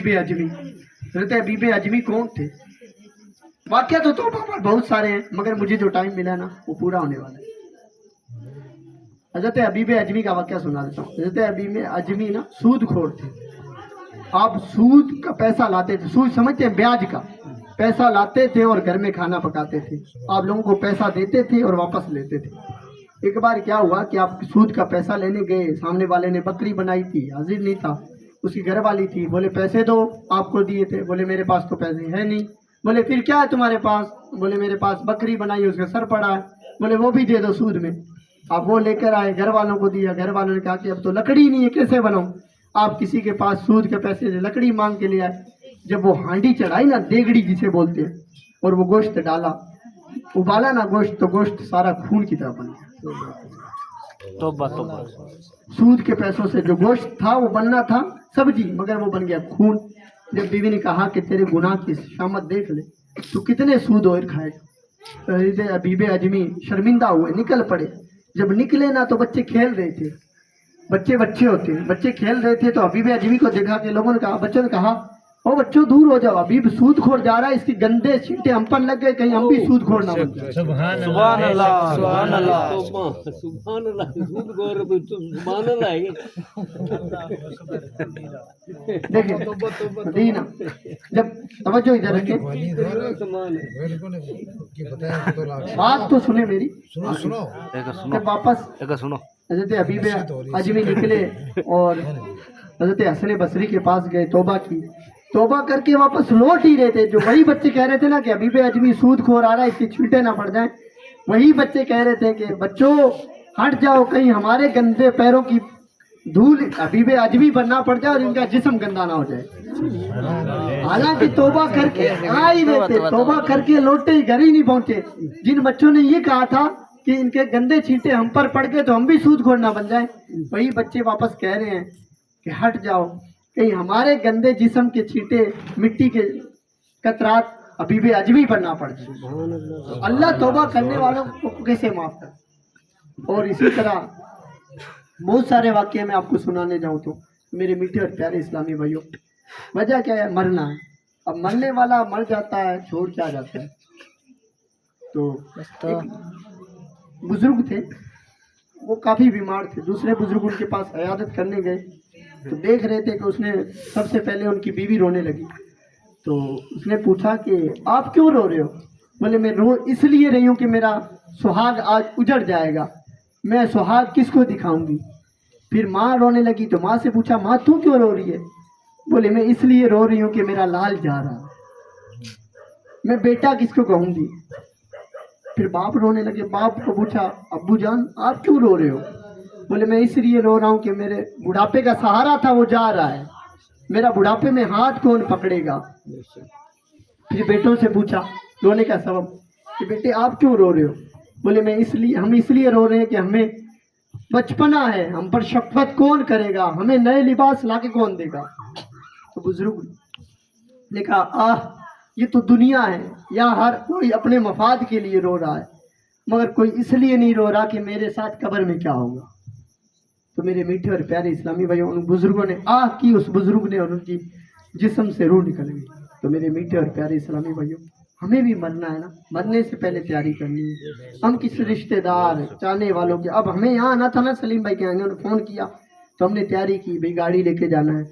अबीब अजमी। हज़रत अबीब अजमी कौन थे? वाक़या तो तौबा पर बहुत सारे हैं, मगर मुझे जो टाइम मिला ना वो पूरा होने वाला है। हज़रत अबीब अजमी का वाक़या सुना देता हूँ। हज़रत अबीब अजमी ना सूदखोर थे। आप सूद का पैसा लाते थे, सूद समझते हैं, ब्याज का पैसा लाते थे और घर में खाना पकाते थे। आप लोगों को पैसा देते थे और वापस लेते थे। एक बार क्या हुआ कि आप सूद का पैसा लेने गए, सामने वाले ने बकरी बनाई थी, हाजिर नहीं था, उसकी घर वाली थी। बोले पैसे दो, आपको दिए थे। बोले मेरे पास तो पैसे है नहीं। बोले फिर क्या है तुम्हारे पास? बोले मेरे पास बकरी बनाई है, उसका सर पड़ा है। बोले वो भी दे दो सूद में। आप वो लेकर आए, घर वालों को दिया। घर वालों ने कहा कि अब तो लकड़ी नहीं है, कैसे बनाऊं? आप किसी के पास सूद के पैसे से लकड़ी मांग के ले आए। जब वो हांडी चढ़ाई ना, देगड़ी जिसे बोलते हैं, और वो गोश्त डाला, उबाला ना गोश्त, तो गोश्त सारा खून की तरह बन गया। तौबा तौबा। सूद के पैसों से जो गोश्त था वो बनना था सब्जी, मगर वो बन गया खून। जब बीवी ने कहा कि तेरे गुनाह की शामत देख ले, तू कितने सूद और खाएगा। अबीब अजमी शर्मिंदा हुए, निकल पड़े। जब निकले ना तो बच्चे खेल रहे थे, बच्चे होते हैं, बच्चे खेल रहे थे। तो अबीब अजमी को देखा कि लोगों ने कहा, बच्चों ने कहा ओ बच्चों दूर हो जाओ, अबीब सूदखोर जा रहा है, इसकी गंदे छींटे हम पर लग गए, कहीं हम भी सूदखोर ना बन जाए। सुभान अल्लाह, सुभान अल्लाह। सुभान अल्लाह, सूदखोर सुभान अल्लाह है। देखिए दीना, जब तवज्जो इधर रखें, बात तो सुने मेरी। जब वापस हज़रत अबीब अजमी निकले और हज़रत हसन बसरी के पास गए, तौबा की। तौबा करके वापस लौट ही रहे थे। जो वही बच्चे कह रहे थे ना कि अबीब अजमी सूदखोर आ रहा है, इसके छींटे ना पड़ जाएं, वही बच्चे कह रहे थे कि बच्चों हट जाओ, कहीं हमारे गंदे पैरों की धूल अबीब अजमी पर ना पड़ जाए और इनका जिस्म गंदा ना हो जाए। हालांकि तौबा करके आ ही रहे थे, तौबा करके लौटे ही घर ही नहीं पहुंचे। जिन बच्चों ने ये कहा था कि इनके गंदे छींटे हम पर पड़ गए तो हम भी सूदखोर ना बन जाए, वही बच्चे वापस कह रहे हैं कि हट जाओ, कहीं हमारे गंदे जिस्म के छींटे, मिट्टी के कतरात अबीब अजमी पर ना पड़ जाए। अल्लाह तौबा करने वालों को कैसे माफ कर। और इसी तरह बहुत सारे वाक्य मैं आपको सुनाने जाऊं तो मेरे मीठे और प्यारे इस्लामी भाइयों, वजह क्या है? मरना है। अब मरने वाला मर जाता है, छोड़ क्या जाता है। तो बुजुर्ग थे, वो काफ़ी बीमार थे। दूसरे बुजुर्ग उनके पास इयादत करने गए तो देख रहे थे कि उसने सबसे पहले उनकी बीवी रोने लगी। तो उसने पूछा कि आप क्यों रो रहे हो? बोले मैं रो इसलिए रही हूँ कि मेरा सुहाग आज उजड़ जाएगा, मैं सुहाग किसको दिखाऊंगी। फिर माँ रोने लगी तो माँ से पूछा, माँ तू क्यों रो रही है? बोले मैं इसलिए रो रही हूँ कि मेरा लाल जा रहा है, मैं बेटा किसको कहूँगी। फिर बाप रोने लगे, बाप को पूछा, अब्बू जान आप क्यों रो रहे हो? बोले मैं इसलिए रो रहा हूँ कि मेरे बुढ़ापे का सहारा था वो जा रहा है, मेरा बुढ़ापे में हाथ कौन पकड़ेगा। फिर बेटों से पूछा रोने का सबब कि बेटे आप क्यों रो रहे हो? बोले मैं हम इसलिए रो रहे हैं कि हमें बचपना है, हम पर शफ़क़त कौन करेगा, हमें नए लिबास लाके कौन देगा। तो बुजुर्ग ने कहा ये तो दुनिया है, यहाँ हर कोई अपने मफाद के लिए रो रहा है, मगर कोई इसलिए नहीं रो रहा कि मेरे साथ कब्र में क्या होगा। तो मेरे मीठे और प्यारे इस्लामी भाइयों, उन बुजुर्गों ने आह की उस बुजुर्ग ने और उनकी जिस्म से रूह निकल गई। तो मेरे मीठे और प्यारे इस्लामी भाइयों, हमें भी मरना है ना, मरने से पहले तैयारी करनी है। हम किसी रिश्तेदार चाहने वालों के, अब हमें यहाँ आना था ना सलीम भाई के आएंगे, उन्होंने फ़ोन किया तो हमने तैयारी की, भाई गाड़ी लेके जाना है,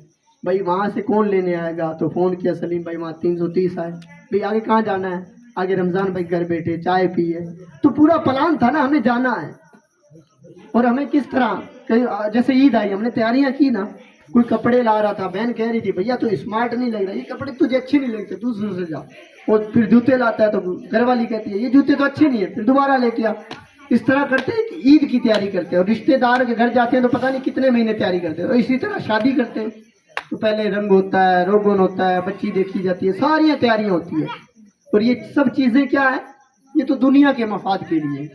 भाई वहाँ से कौन लेने आएगा। तो फ़ोन किया सलीम भाई वहाँ 330 आए, भाई आगे कहाँ जाना है? आगे रमज़ान भाई घर बैठे चाय पिए। तो पूरा प्लान था ना, हमें जाना है। और हमें किस तरह, कहीं जैसे ईद आई हमने तैयारियां की ना, कोई कपड़े ला रहा था, बहन कह रही थी भैया तो स्मार्ट नहीं लग रहा, ये कपड़े तुझे अच्छे नहीं लगते, दूसरे से जा। और फिर जूते लाता है तो घर वाली कहती है ये जूते तो अच्छे नहीं है, फिर दोबारा लेके आ। इस तरह करते हैं कि ईद की तैयारी करते हैं, और रिश्तेदार के घर जाते हैं तो पता नहीं कितने महीने तैयारी करते हैं। और इसी तरह शादी करते हैं तो पहले रंग होता है, रोगन होता है, बच्ची देखी जाती है, सारी तैयारियां होती है। और ये सब चीज़ें क्या है? ये तो दुनिया के मफाद के लिए,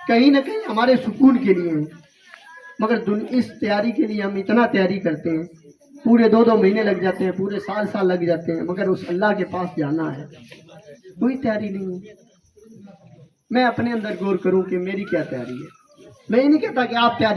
कहीं ना कहीं हमारे सुकून के लिए है। मगर इस तैयारी के लिए हम इतना तैयारी करते हैं, पूरे 2-2 महीने लग जाते हैं, पूरे साल लग जाते हैं, मगर उस अल्लाह के पास जाना है, कोई तैयारी नहीं है। मैं अपने अंदर गौर करूं कि मेरी क्या तैयारी है। मैं ये नहीं कहता कि आप तैयारी